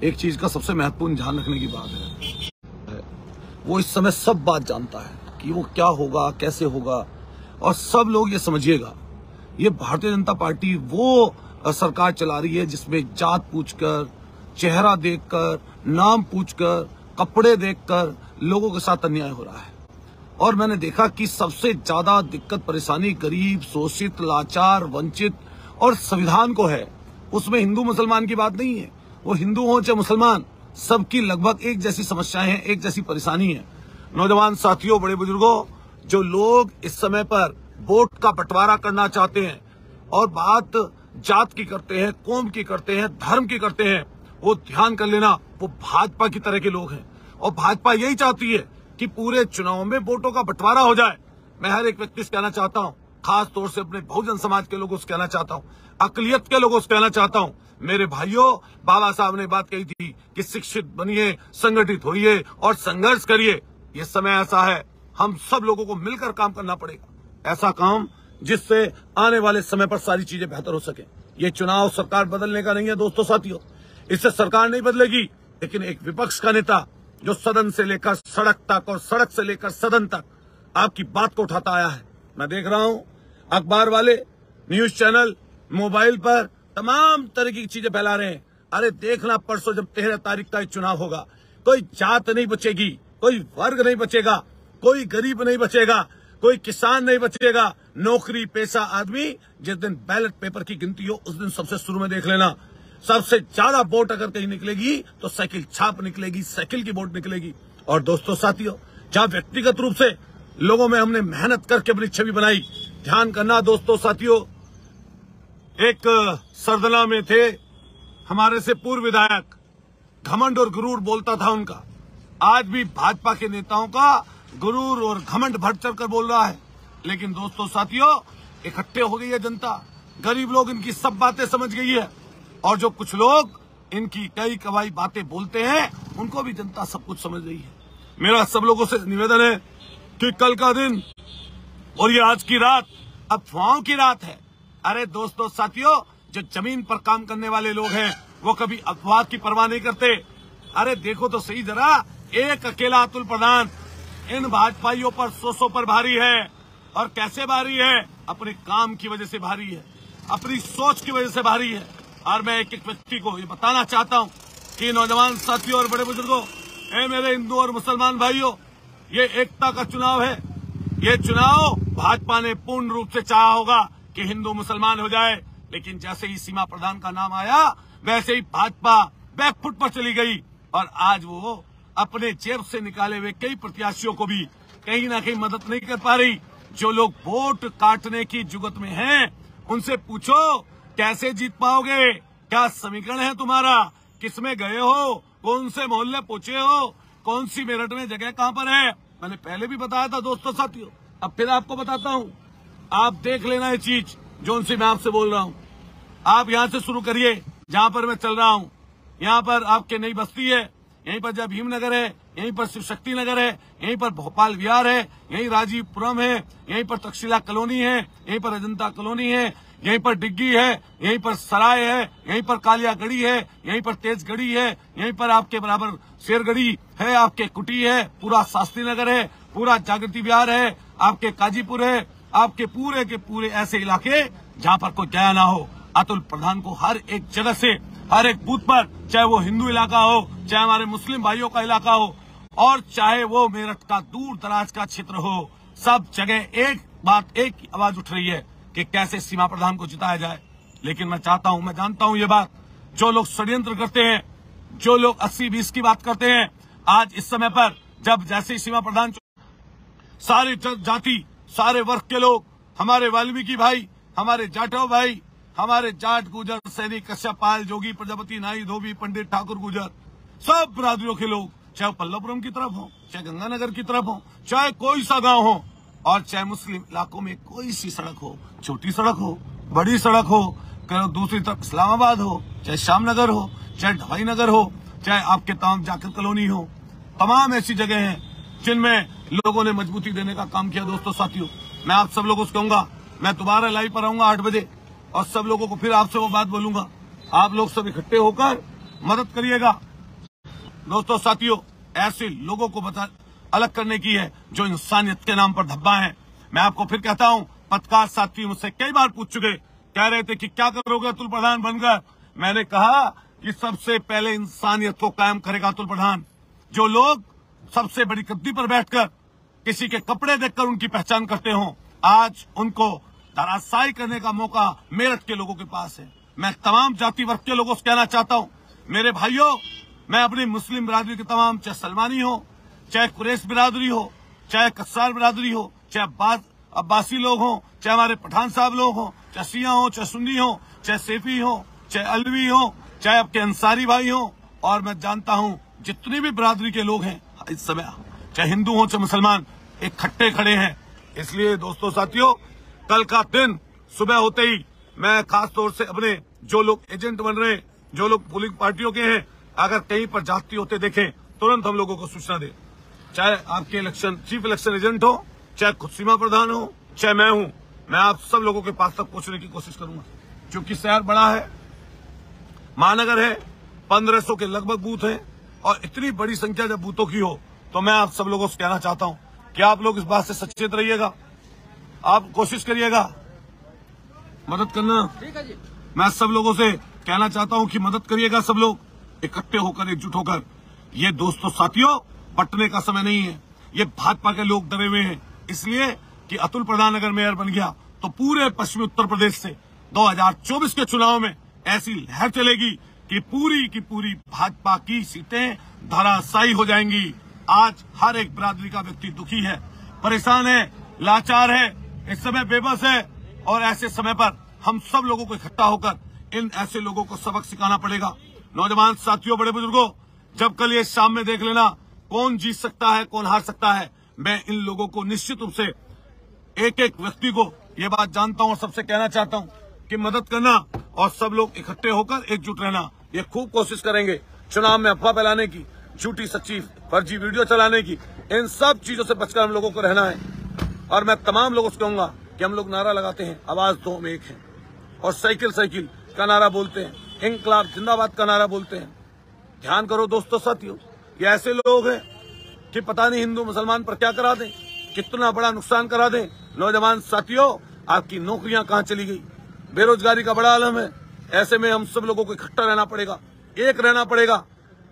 एक चीज का सबसे महत्वपूर्ण ध्यान रखने की बात है, वो इस समय सब बात जानता है कि वो क्या होगा, कैसे होगा। और सब लोग ये समझिएगा, ये भारतीय जनता पार्टी वो सरकार चला रही है जिसमें जात पूछकर, चेहरा देखकर, नाम पूछकर, कपड़े देखकर लोगों के साथ अन्याय हो रहा है। और मैंने देखा कि सबसे ज्यादा दिक्कत परेशानी गरीब, शोषित, लाचार, वंचित और संविधान को है। उसमें हिंदू मुसलमान की बात नहीं है, वो हिंदू हो चाहे मुसलमान, सबकी लगभग एक जैसी समस्याएं हैं, एक जैसी परेशानी है। नौजवान साथियों, बड़े बुजुर्गों, जो लोग इस समय पर वोट का बंटवारा करना चाहते हैं और बात जात की करते हैं, कौम की करते हैं, धर्म की करते हैं, वो ध्यान कर लेना, वो भाजपा की तरह के लोग हैं। और भाजपा यही चाहती है कि पूरे चुनाव में वोटों का बंटवारा हो जाए। मैं हर एक व्यक्ति से कहना चाहता हूं, खास तौर से अपने बहुजन समाज के लोगों से कहना चाहता हूं, अकलियत के लोगों से कहना चाहता हूं, मेरे भाइयों, बाबा साहब ने बात कही थी कि शिक्षित बनिए, संगठित होइए और संघर्ष करिए। ये समय ऐसा है, हम सब लोगों को मिलकर काम करना पड़ेगा, ऐसा काम जिससे आने वाले समय पर सारी चीजें बेहतर हो सके। ये चुनाव सरकार बदलने का नहीं है दोस्तों साथियों, इससे सरकार नहीं बदलेगी, लेकिन एक विपक्ष का नेता जो सदन से लेकर सड़क तक और सड़क से लेकर सदन तक आपकी बात को उठाता आया है। मैं देख रहा हूं अखबार वाले, न्यूज चैनल, मोबाइल पर तमाम तरह की चीजें फैला रहे हैं। अरे देखना, परसों जब 13 तारीख का चुनाव होगा, कोई जात नहीं बचेगी, कोई वर्ग नहीं बचेगा, कोई गरीब नहीं बचेगा, कोई किसान नहीं बचेगा, नौकरी पेशा आदमी। जिस दिन बैलेट पेपर की गिनती हो उस दिन सबसे शुरू में देख लेना, सबसे ज्यादा वोट अगर कहीं निकलेगी तो साइकिल छाप निकलेगी, साइकिल की वोट निकलेगी। और दोस्तों साथियों, जहां व्यक्तिगत रूप से लोगों में हमने मेहनत करके अपनी छवि बनाई, ध्यान करना दोस्तों साथियों, एक सरदना में थे हमारे से पूर्व विधायक, घमंड और गुरूर बोलता था उनका। आज भी भाजपा के नेताओं का गुरूर और घमंड बढ़ चढ़ कर बोल रहा है। लेकिन दोस्तों साथियों, इकट्ठे हो गई है जनता, गरीब लोग इनकी सब बातें समझ गई है, और जो कुछ लोग इनकी कई कवाई बातें बोलते हैं उनको भी जनता सब कुछ समझ रही है। मेरा सब लोगों से निवेदन है कि कल का दिन और ये आज की रात अफवाहों की रात है। अरे दोस्तों साथियों, जो जमीन पर काम करने वाले लोग हैं वो कभी अफवाह की परवाह नहीं करते। अरे देखो तो सही जरा, एक अकेला अतुल प्रधान इन भाजपाइयों पर 100 पर भारी है। और कैसे भारी है? अपने काम की वजह से भारी है, अपनी सोच की वजह से भारी है। और मैं एक एक व्यक्ति को ये बताना चाहता हूं कि नौजवान साथियों और बड़े बुजुर्गों, मेरे हिंदू और मुसलमान भाइयों, ये एकता का चुनाव है। ये चुनाव भाजपा ने पूर्ण रूप से चाहा होगा कि हिंदू मुसलमान हो जाए, लेकिन जैसे ही सीमा प्रधान का नाम आया वैसे ही भाजपा बैकफुट पर चली गई। और आज वो अपने जेब से निकाले हुए कई प्रत्याशियों को भी कहीं ना कहीं मदद नहीं कर पा रही। जो लोग वोट काटने की जुगत में हैं, उनसे पूछो कैसे जीत पाओगे, क्या समीकरण है तुम्हारा, किसमें गए हो, कौन से मोहल्ले पहुंचे हो, कौन सी मेरठ में जगह कहां पर है। मैंने पहले भी बताया था दोस्तों साथियों, अब फिर आपको बताता हूं। आप देख लेना ये चीज जो उनसे मैं आपसे बोल रहा हूं। आप यहां से शुरू करिए जहां पर मैं चल रहा हूं। यहां पर आपके नई बस्ती है, यहीं पर जब भीमनगर है, यहीं पर शिव शक्ति नगर है, यहीं पर भोपाल विहार है, यहीं राजीवपुरम है, यहीं पर तक्षशिला कॉलोनी है, यहीं पर अजंता कॉलोनी है, यहीं पर डिग्गी है, यहीं पर सराय है, यहीं पर कालियागढ़ी है, यहीं पर तेजगढ़ी है, यहीं पर आपके बराबर शेरगढ़ी है, आपके कुटी है, पूरा शास्त्री नगर है, पूरा जागृति विहार है, आपके काजीपुर है, आपके पूरे के पूरे ऐसे इलाके जहां पर कोई गया ना हो। अतुल प्रधान को हर एक जगह से, हर एक बूथ पर, चाहे वो हिंदू इलाका हो, चाहे हमारे मुस्लिम भाइयों का इलाका हो, और चाहे वो मेरठ का दूर दराज का क्षेत्र हो, सब जगह एक बात, एक आवाज उठ रही है कि कैसे सीमा प्रधान को जिताया जाए। लेकिन मैं चाहता हूं, मैं जानता हूं ये बात, जो लोग षड्यंत्र करते हैं, जो लोग 80-20 की बात करते हैं, आज इस समय पर जब जैसे सीमा प्रधान, सारी जाति, सारे वर्ग के लोग, हमारे वाल्मीकि भाई, हमारे जाटव भाई, हमारे जाट, गुजर, सैनिक, कश्यप, पाल, जोगी, प्रजापति, नाई, धोबी, पंडित, ठाकुर, गुजर, सब बरादरियों के लोग, चाहे पल्लवपुरम की तरफ हो, चाहे गंगानगर की तरफ हो, चाहे कोई सा गांव हो, और चाहे मुस्लिम इलाकों में कोई सी सड़क हो, छोटी सड़क हो, बड़ी सड़क हो, दूसरी तरफ इस्लामाबाद हो, चाहे श्यामनगर हो, चाहे ढवाई नगर हो, चाहे आपके तमाम जाकिर कॉलोनी हो, तमाम ऐसी जगह हैं जिनमें लोगों ने मजबूती देने का काम किया। दोस्तों साथियों, मैं आप सब लोगों से कहूंगा, मैं दोबारा लाइव पर आऊंगा 8 बजे और सब लोगों को फिर आपसे वो बात बोलूंगा। आप लोग सब इकट्ठे होकर मदद करिएगा, दोस्तों साथियों, ऐसे लोगों को अलग करने की है जो इंसानियत के नाम पर धब्बा है। मैं आपको फिर कहता हूं, पत्रकार साथी मुझसे कई बार पूछ चुके, कह रहे थे कि क्या करोगे अतुल प्रधान बनकर। मैंने कहा कि सबसे पहले इंसानियत को कायम करेगा अतुल प्रधान। जो लोग सबसे बड़ी गद्दी पर बैठकर किसी के कपड़े देखकर उनकी पहचान करते हो, आज उनको धराशायी करने का मौका मेरठ के लोगों के पास है। मैं तमाम जाति वर्ग के लोगों से कहना चाहता हूं, मेरे भाइयों, मैं अपनी मुस्लिम बिरादरी के तमाम, चाहे सलमानी हो, चाहे कुरैश बिरादरी हो, चाहे कस्सार बिरादरी हो, चाहे अब्बासी लोग हो, चाहे हमारे पठान साहब लोग हो, चाहे शिया हो, चाहे सुन्नी हो, चाहे सेफी हो, चाहे अलवी हो, चाहे आपके अंसारी भाई हो, और मैं जानता हूं जितनी भी बिरादरी के लोग हैं इस समय, चाहे हिंदू हो चाहे मुसलमान, इकट्ठे खड़े हैं। इसलिए दोस्तों साथियों, कल का दिन सुबह होते ही मैं खास तौर से अपने जो लोग एजेंट बन रहे हैं, जो लोग पोलिंग पार्टियों के हैं, अगर कहीं पर जाती होते देखें, तुरंत हम लोगों को सूचना दे। चाहे आपके चीफ इलेक्शन एजेंट हो, चाहे खुद सीमा प्रधान हो, चाहे मैं हूं, मैं आप सब लोगों के पास तक पहुंचने की कोशिश करूंगा। क्योंकि शहर बड़ा है, महानगर है, 1500 के लगभग बूथ हैं, और इतनी बड़ी संख्या जब बूथों की हो, तो मैं आप सब लोगों से कहना चाहता हूं कि आप लोग इस बात से सचेत रहिएगा, आप कोशिश करिएगा मदद करना। ठीक है जी। मैं सब लोगों से कहना चाहता हूं कि मदद करिएगा, सब लोग इकट्ठे होकर, एकजुट होकर। ये दोस्तों साथियों, बंटने का समय नहीं है। ये भाजपा के लोग डरे हुए हैं इसलिए कि अतुल प्रधान अगर मेयर बन गया तो पूरे पश्चिमी उत्तर प्रदेश से 2024 के चुनाव में ऐसी लहर चलेगी कि पूरी की पूरी भाजपा की सीटें धराशायी हो जाएंगी। आज हर एक बिरादरी का व्यक्ति दुखी है, परेशान है, लाचार है, इस समय बेबस है, और ऐसे समय पर हम सब लोगों को इकट्ठा होकर इन ऐसे लोगों को सबक सिखाना पड़ेगा। नौजवान साथियों, बड़े बुजुर्गों, जब कल ये शाम में देख लेना कौन जीत सकता है, कौन हार सकता है। मैं इन लोगों को निश्चित रूप से, एक एक व्यक्ति को ये बात जानता हूं और सबसे कहना चाहता हूं कि मदद करना और सब लोग इकट्ठे होकर एकजुट रहना। ये खूब कोशिश करेंगे चुनाव में अफवाह फैलाने की, झूठी सच्ची फर्जी वीडियो चलाने की, इन सब चीजों से बचकर हम लोगों को रहना है। और मैं तमाम लोगों से कहूंगा कि हम लोग नारा लगाते हैं, आवाज तो हम एक है, और साइकिल साइकिल का नारा बोलते हैं, इंकलाब जिंदाबाद का नारा बोलते हैं। ध्यान करो दोस्तों साथियों, ये ऐसे लोग हैं कि पता नहीं हिंदू मुसलमान पर क्या करा दें, कितना बड़ा नुकसान करा दें। नौजवान साथियों, आपकी नौकरियां कहां चली गई, बेरोजगारी का बड़ा आलम है। ऐसे में हम सब लोगों को इकट्ठा रहना पड़ेगा, एक रहना पड़ेगा।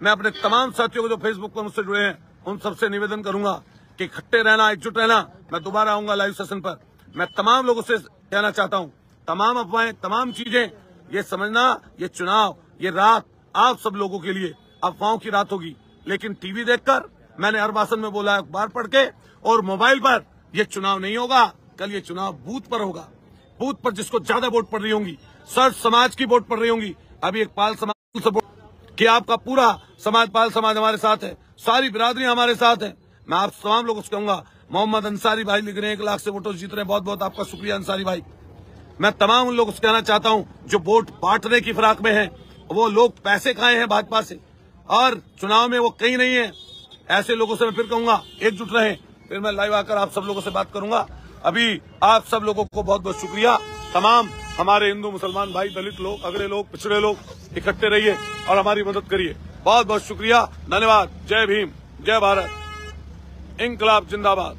मैं अपने तमाम साथियों को जो फेसबुक पर मुझसे जुड़े हैं उन सबसे निवेदन करूंगा कि इकट्ठे रहना, एकजुट रहना। मैं दोबारा आऊंगा लाइव सेशन पर। मैं तमाम लोगों से कहना चाहता हूं, तमाम अफवाहें, तमाम चीजें, ये समझना, ये चुनाव, ये रात आप सब लोगों के लिए अफवाहों की रात होगी। लेकिन टीवी देखकर, मैंने हर भाषण में बोला, अखबार पढ़ के और मोबाइल पर, ये चुनाव नहीं होगा। कल ये चुनाव बूथ पर होगा। बूथ पर जिसको ज्यादा वोट पड़ रही होंगी, सर्व समाज की वोट पड़ रही होंगी। अभी एक पाल समाज सपोर्ट कि आपका पूरा समाज, पाल समाज हमारे साथ है, सारी बिरादरियां हमारे साथ है। मैं आप तमाम लोगों से कहूंगा, मोहम्मद अंसारी भाई लिख रहे हैं 1 लाख से वोटों जीत रहे हैं, बहुत बहुत आपका शुक्रिया अंसारी भाई। मैं तमाम उन लोगों से कहना चाहता हूं जो वोट बांटने की फिराक में है, वो लोग पैसे खाए हैं भाजपा से और चुनाव में वो कहीं नहीं है। ऐसे लोगों से मैं फिर कहूंगा एकजुट रहें। फिर मैं लाइव आकर आप सब लोगों से बात करूंगा। अभी आप सब लोगों को बहुत बहुत शुक्रिया। तमाम हमारे हिंदू मुसलमान भाई, दलित लोग, अगड़े लोग, पिछड़े लोग इकट्ठे रहिए और हमारी मदद करिए। बहुत बहुत शुक्रिया, धन्यवाद। जय भीम, जय भारत, इंकलाब जिंदाबाद।